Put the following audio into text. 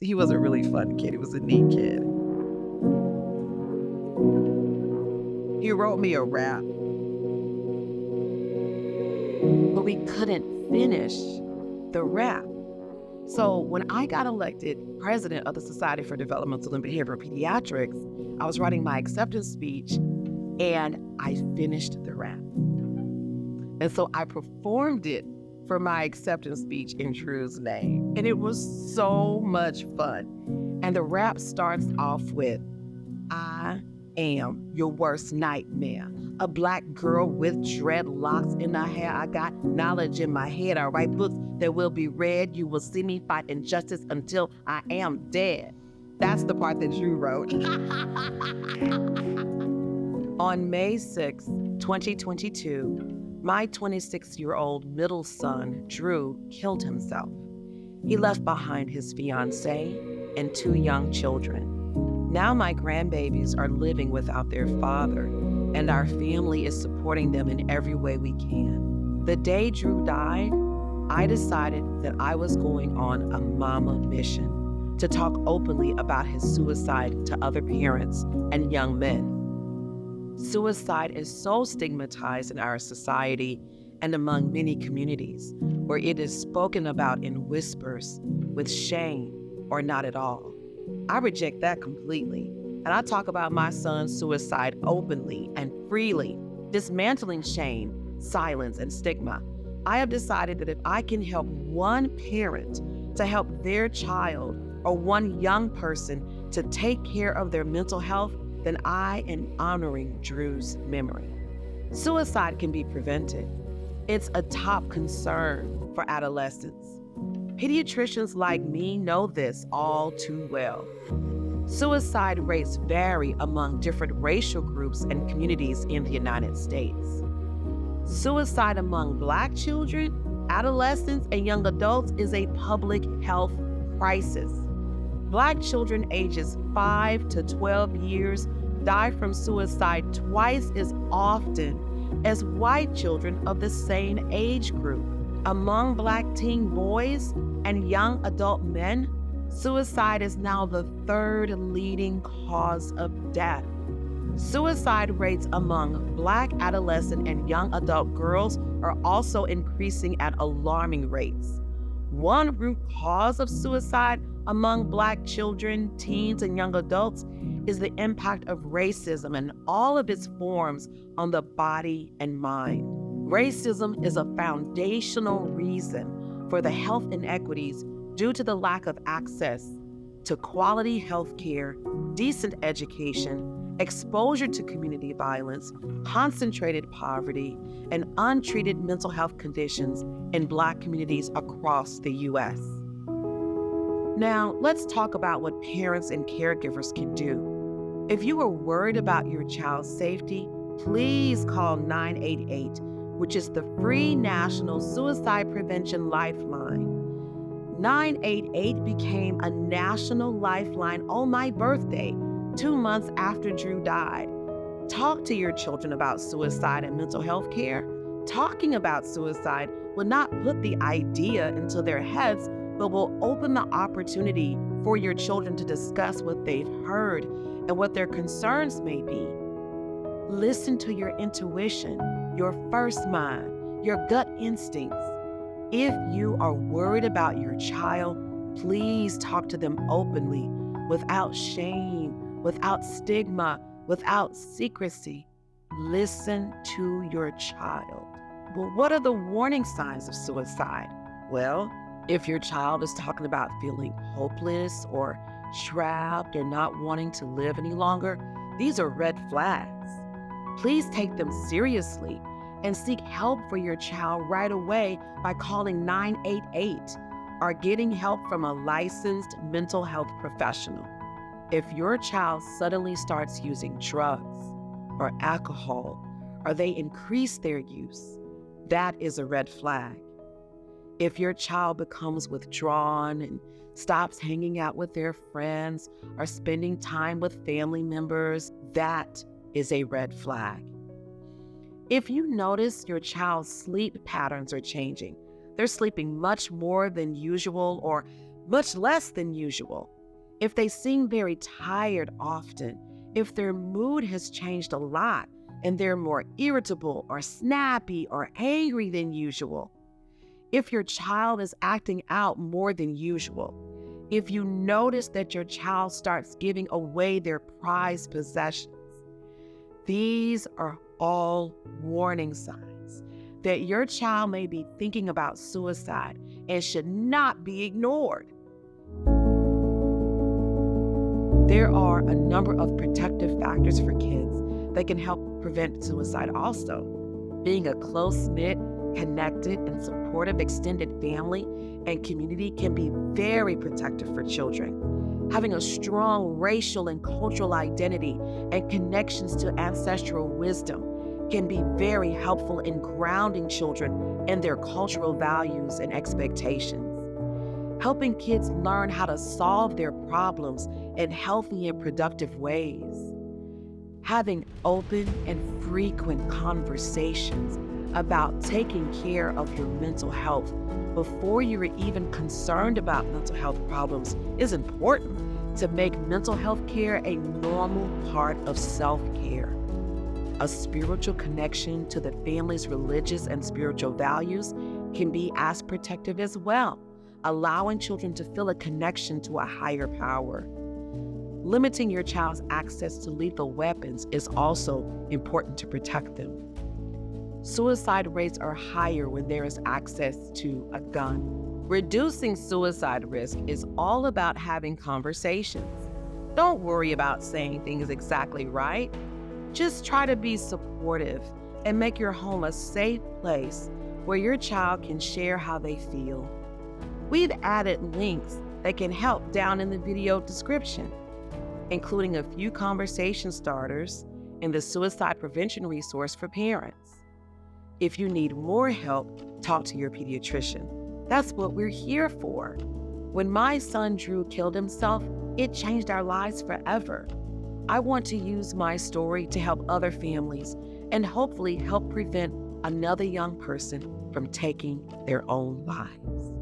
He was a really fun kid. He was a neat kid. He wrote me a rap, but we couldn't finish the rap. So when I got elected president of the Society for Developmental and Behavioral Pediatrics, I was writing my acceptance speech and I finished the rap. And so I performed it for my acceptance speech in Drew's name. And it was so much fun. And the rap starts off with, I am your worst nightmare. A black girl with dreadlocks in her hair. I got knowledge in my head. I write books that will be read. You will see me fight injustice until I am dead. That's the part that Drew wrote. On May 6, 2022, my 26-year-old middle son, Drew, killed himself. He left behind his fiancée and 2 young children. Now my grandbabies are living without their father, and our family is supporting them in every way we can. The day Drew died, I decided that I was going on a mama mission to talk openly about his suicide to other parents and young men. Suicide is so stigmatized in our society and among many communities, where it is spoken about in whispers, with shame, or not at all. I reject that completely, and I talk about my son's suicide openly and freely, dismantling shame, silence, and stigma. I have decided that if I can help one parent to help their child or one young person to take care of their mental health, then I am honoring Drew's memory. Suicide can be prevented. It's a top concern for adolescents. Pediatricians like me know this all too well. Suicide rates vary among different racial groups and communities in the United States. Suicide among Black children, adolescents, and young adults is a public health crisis. Black children ages 5 to 12 years die from suicide twice as often as white children of the same age group. Among Black teen boys and young adult men, suicide is now the 3rd leading cause of death. Suicide rates among Black adolescent and young adult girls are also increasing at alarming rates. One root cause of suicide among Black children, teens, and young adults is the impact of racism and all of its forms on the body and mind. Racism is a foundational reason for the health inequities due to the lack of access to quality health care, decent education, exposure to community violence, concentrated poverty, and untreated mental health conditions in Black communities across the U.S. Now, let's talk about what parents and caregivers can do. If you are worried about your child's safety, please call 988, which is the free National Suicide Prevention Lifeline. 988 became a national lifeline on my birthday, 2 months after Drew died. Talk to your children about suicide and mental health care. Talking about suicide will not put the idea into their heads, but will open the opportunity for your children to discuss what they've heard and what their concerns may be. Listen to your intuition, your first mind, your gut instincts. If you are worried about your child, please talk to them openly, without shame, without stigma, without secrecy. Listen to your child. Well, what are the warning signs of suicide? Well, if your child is talking about feeling hopeless or trapped or not wanting to live any longer, these are red flags. Please take them seriously and seek help for your child right away by calling 988 or getting help from a licensed mental health professional. If your child suddenly starts using drugs or alcohol, or they increase their use, that is a red flag. If your child becomes withdrawn and stops hanging out with their friends or spending time with family members, that is a red flag. If you notice your child's sleep patterns are changing, they're sleeping much more than usual or much less than usual. If they seem very tired often, if their mood has changed a lot and they're more irritable or snappy or angry than usual, if your child is acting out more than usual, if you notice that your child starts giving away their prized possessions, these are all warning signs that your child may be thinking about suicide and should not be ignored. There are a number of protective factors for kids that can help prevent suicide also. Being a close-knit, connected, and supportive extended family and community can be very protective for children. Having a strong racial and cultural identity and connections to ancestral wisdom can be very helpful in grounding children in their cultural values and expectations. Helping kids learn how to solve their problems in healthy and productive ways. Having open and frequent conversations about taking care of your mental health before you're even concerned about mental health problems is important to make mental health care a normal part of self-care. A spiritual connection to the family's religious and spiritual values can be as protective as well, allowing children to feel a connection to a higher power. Limiting your child's access to lethal weapons is also important to protect them. Suicide rates are higher when there is access to a gun. Reducing suicide risk is all about having conversations. Don't worry about saying things exactly right. Just try to be supportive and make your home a safe place where your child can share how they feel. We've added links that can help down in the video description, including a few conversation starters and the suicide prevention resource for parents. If you need more help, talk to your pediatrician. That's what we're here for. When my son Drew killed himself, it changed our lives forever. I want to use my story to help other families and hopefully help prevent another young person from taking their own lives.